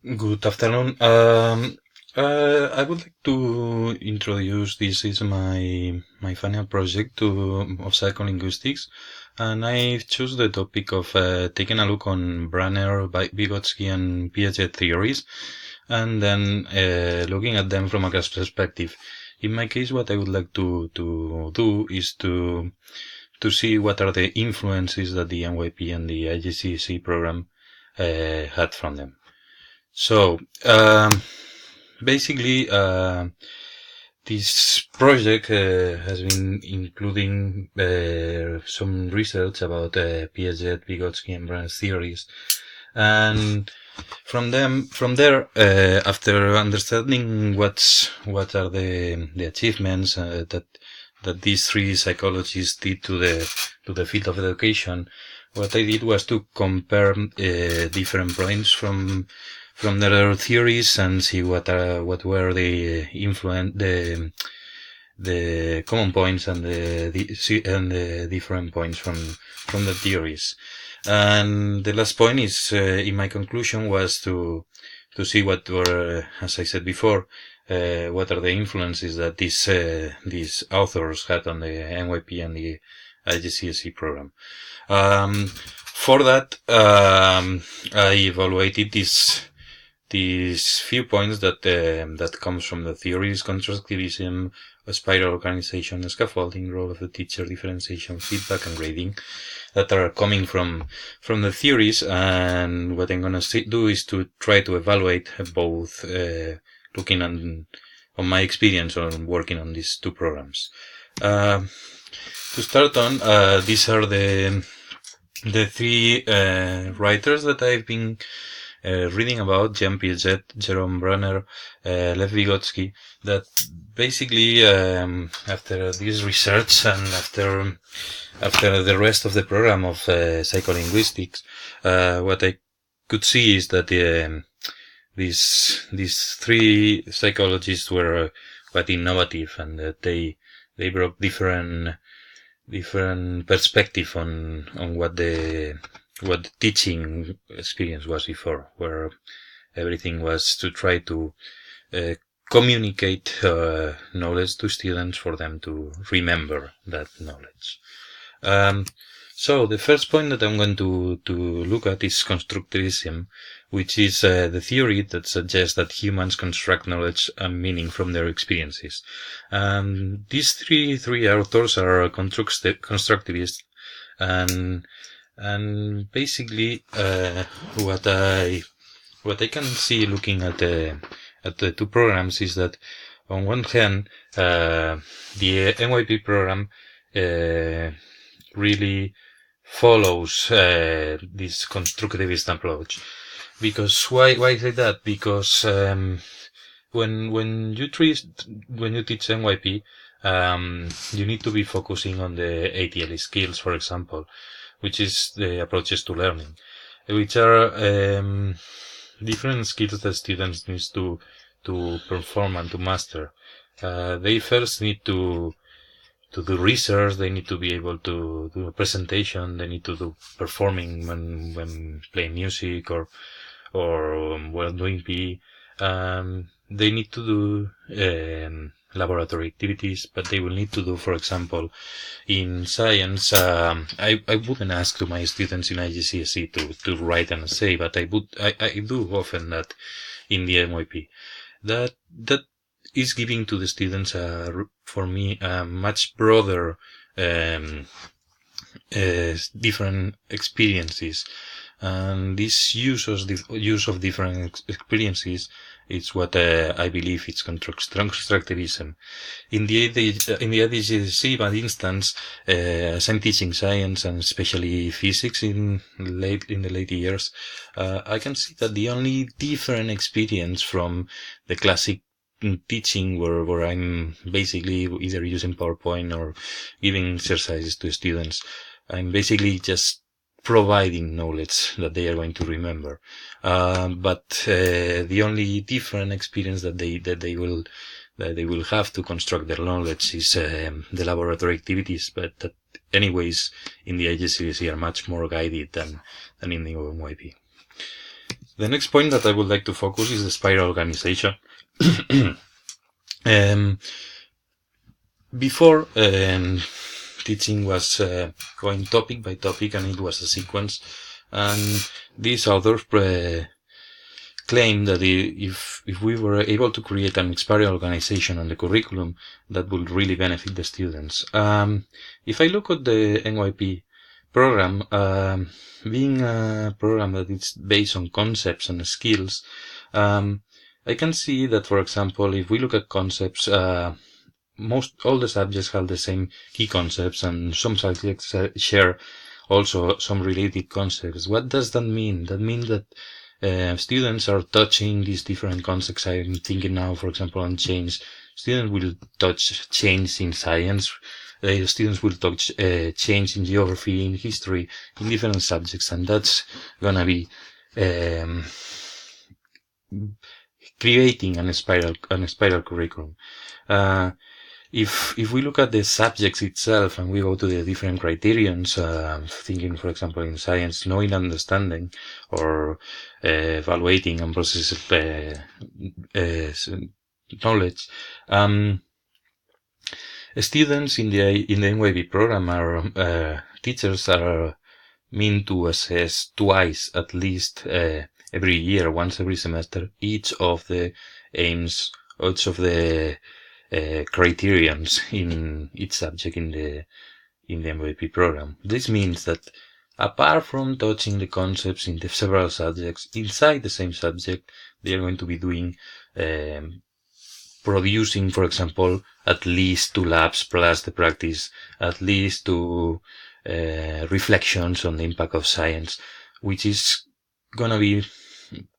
Good afternoon. I would like to introduce, this is my final project of psycholinguistics, and I've choose the topic of taking a look on Branner, Vygotsky, and Piaget theories, and then looking at them from a class perspective. In my case, what I would like to do is to see what are the influences that the NYP and the IGCSE program had from them. So, basically, this project has been including some research about Piaget, Vygotsky, and Brand's theories, and from there, after understanding what are the achievements that these three psychologists did to the field of education, what I did was to compare different points from their theories and see what were the common points and the different points from the theories. And the last point is, in my conclusion, was to see what were, as I said before, what are the influences that these authors had on the NYP and the IGCSE program. For that, I evaluated these few points that comes from the theories: constructivism, spiral organization, scaffolding, role of the teacher, differentiation, feedback, and grading, that are coming from the theories. And what I'm gonna do is to try to evaluate both, looking on my experience on working on these two programs. To start on, these are the three writers that I've been reading about: Jean Piaget, Jerome Branner, Lev Vygotsky, that basically, after this research and after the rest of the program of psycholinguistics, what I could see is that these three psychologists were quite innovative, and that they brought different perspective on what the teaching experience was before, where everything was to try to communicate knowledge to students for them to remember that knowledge. So the first point that I'm going to look at is constructivism, which is the theory that suggests that humans construct knowledge and meaning from their experiences. These three authors are constructivists, and basically what I can see looking at the two programs is that, on one hand, the NYP program really follows this constructivist approach. Because why I say that? Because when you teach NYP, you need to be focusing on the ATL skills, for example, which is the approaches to learning, which are different skills that students need to perform and to master. They first need to do research, they need to be able to do a presentation, they need to do performing when playing music or while doing PE. They need to do laboratory activities, but they will need to do, for example, in science, I wouldn't ask to my students in IGCSE to write an essay, but I do often that in the NYP. That is giving to the students, for me, a much broader different experiences. And this use of different experiences is what I believe it's constructivism. In the IDGC, for instance, as I'm teaching science and especially physics in the late years, I can see that the only different experience from the classic teaching, where I'm basically either using PowerPoint or giving exercises to students, I'm basically just providing knowledge that they are going to remember. But the only different experience that they will have to construct their knowledge is the laboratory activities. But that, anyways, in the IGCSE are much more guided than in the OMYP. The next point that I would like to focus is the spiral organization. Before, teaching was going topic by topic, and it was a sequence. And these authors claim that if we were able to create an spiral organization on the curriculum, that would really benefit the students. If I look at the NYP program, being a program that is based on concepts and skills, I can see that, for example, if we look at concepts, all the subjects have the same key concepts, and some subjects share also some related concepts. What does that mean? That means that students are touching these different concepts. I'm thinking now, for example, on change. Students will touch change in science. Students will touch change in geography, in history, in different subjects, and that's gonna be creating a spiral curriculum. If we look at the subjects itself and we go to the different criterions, thinking, for example, in science, knowing, understanding, or evaluating and processing knowledge, students in the NYB program are teachers are meant to assess twice at least every year, once every semester, each of the aims, each of the criterions in each subject in the MVP program. This means that apart from touching the concepts in the several subjects inside the same subject, they are going to be doing producing, for example, at least 2 labs plus the practice, at least 2 reflections on the impact of science, which is gonna be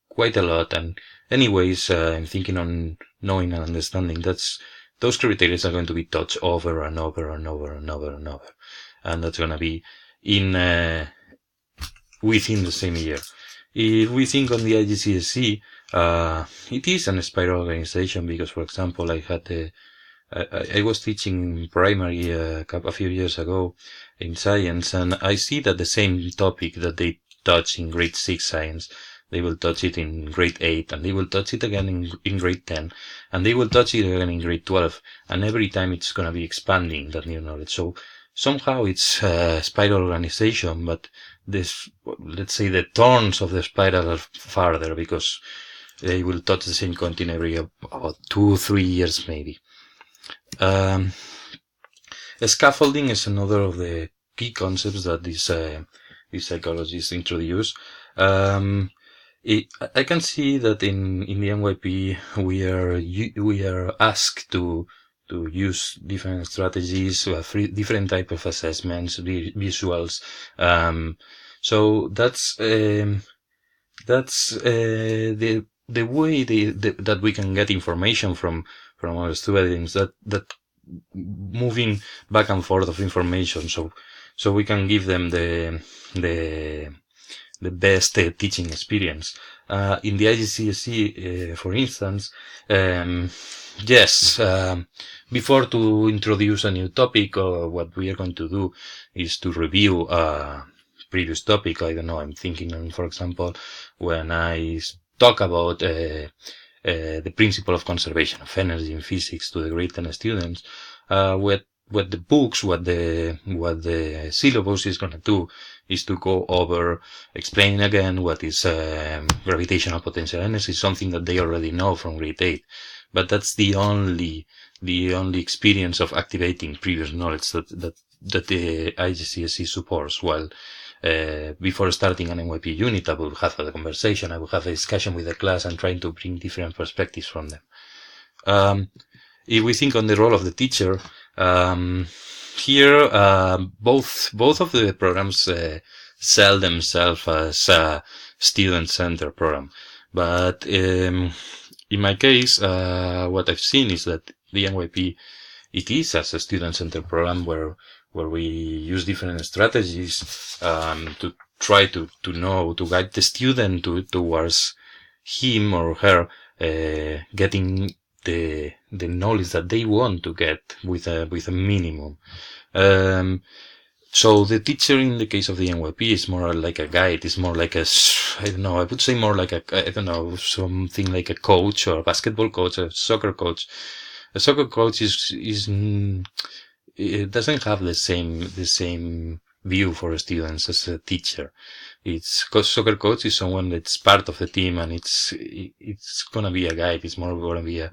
quite a lot. And anyways, I'm thinking on knowing and understanding. Those criteria are going to be touched over and over and over and over and over, and that's gonna be in within the same year. If we think on the IGCSE, it is an spiral organization because, for example, I was teaching primary a few years ago in science, and I see that the same topic that they touch in grade 6 science, they will touch it in grade 8, and they will touch it again in grade 10, and they will touch it again in grade 12, and every time it's going to be expanding that new knowledge. So somehow it's a spiral organization, but let's say the turns of the spiral are farther because they will touch the same content every about 2-3 years maybe. Scaffolding is another of the key concepts that these psychologists introduce. I can see that in the NYP we are asked to use different strategies, different type of assessments, visuals. So that's the way that we can get information from our students, that moving back and forth of information, so we can give them the best teaching experience. In the IGCSE, for instance, yes, before to introduce a new topic, what we are going to do is to review a previous topic. I don't know, I'm thinking, for example, when I talk about the principle of conservation of energy in physics to the grade 10 students, what the books, what the syllabus is going to do is to go over, explain again what is gravitational potential energy, something that they already know from grade 8. But that's the only experience of activating previous knowledge that the IGCSE supports. While before starting an NYP unit, I will have a conversation, I will have a discussion with the class and trying to bring different perspectives from them. If we think on the role of the teacher, here both of the programs sell themselves as a student-centered program, but in my case, what I've seen is that the NYP, it is as a student-centered program where we use different strategies to try to guide the student towards him or her getting the knowledge that they want to get with a minimum. So the teacher in the case of the NYP is more like a guide. It's more like I don't know, I would say more like I don't know, something like a coach or a basketball coach, a soccer coach. A soccer coach it doesn't have the same view for students as a teacher. Soccer coach is someone that's part of the team, and it's gonna be a guide. It's more gonna be a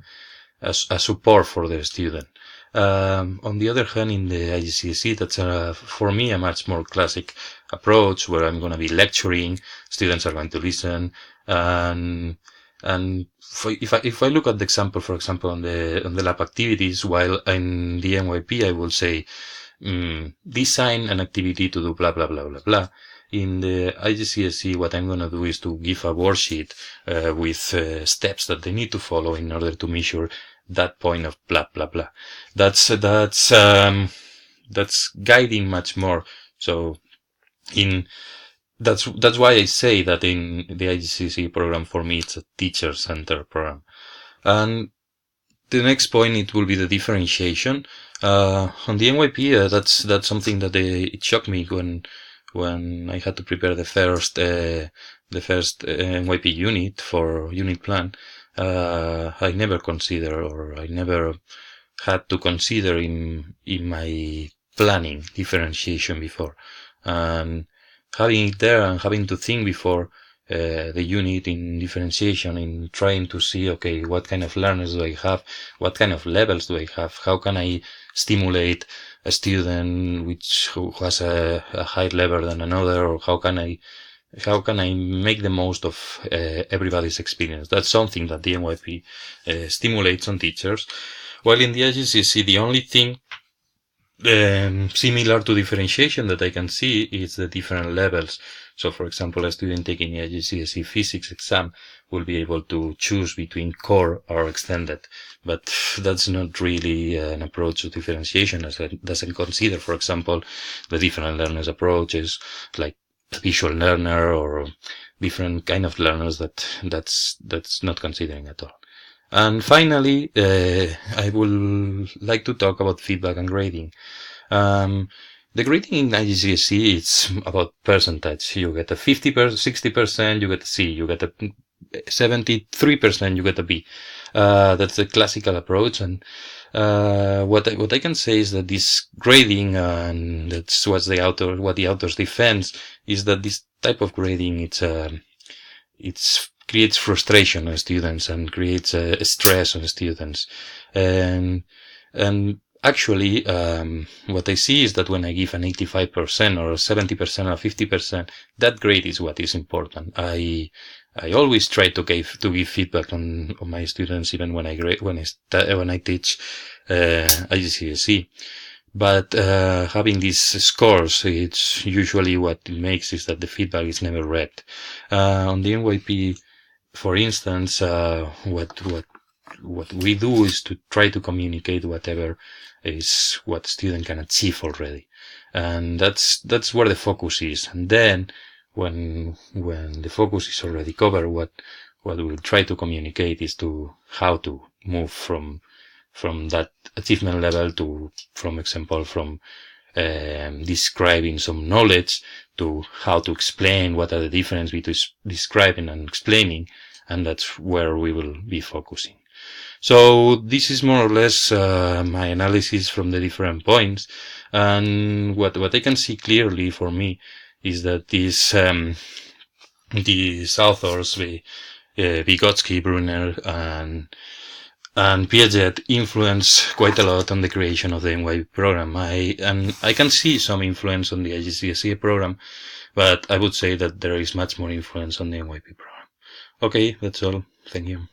support for the student. On the other hand, in the IGCSE, that's for me a much more classic approach, where I'm going to be lecturing, students are going to listen, and if I look at the example, for example, on the lab activities, while in the NYP I will say design an activity to do blah blah blah blah blah. In the IGCSE, what I'm going to do is to give a worksheet with steps that they need to follow in order to measure that point of blah blah blah. That's guiding much more. So that's why I say that in the IGCSE program, for me, it's a teacher-centered program. And the next point, it will be the differentiation. On the NYP, that's something that it shocked me when I had to prepare the first NYP unit for unit plan. I never consider, or I never had to consider in my planning differentiation before. And having it there and having to think before the unit in differentiation, in trying to see, okay, what kind of learners do I have? What kind of levels do I have? How can I stimulate a student who has a higher level than another? Or how can I make the most of everybody's experience? That's something that the NYP stimulates on teachers. While in the IGCSE, the only thing similar to differentiation that I can see is the different levels. So, for example, a student taking the IGCSE physics exam will be able to choose between core or extended. But that's not really an approach to differentiation, as it doesn't consider, for example, the different learners' approaches, like visual learner or different kind of learners that's not considering at all. And finally, I would like to talk about feedback and grading. The grading in IGCSE, it's about percentage. You get a 60%, you get a C. You get a 73%, you get a B. That's the classical approach. And what I can say is that this grading, and that's what the authors defend, is that this type of grading, it's creates frustration on students and creates a stress on students. And actually, what I see is that when I give an 85% or 70% or 50%, that grade is what is important. I always try to give feedback on my students, even when I teach IGCSE. But having these scores, it's usually what it makes is that the feedback is never read. On the NYP, for instance, what we do is to try to communicate whatever is what student can achieve already, and that's where the focus is. And then when the focus is already covered, what we'll try to communicate is to how to move from that achievement level to, from example, from describing some knowledge to how to explain what are the difference between describing and explaining, and that's where we will be focusing. So this is more or less my analysis from the different points, and what I can see clearly for me is that these authors, Vygotsky, Brunner, and Piaget, influence quite a lot on the creation of the NYP program. I can see some influence on the IGCSE program, but I would say that there is much more influence on the NYP program. Okay, that's all. Thank you.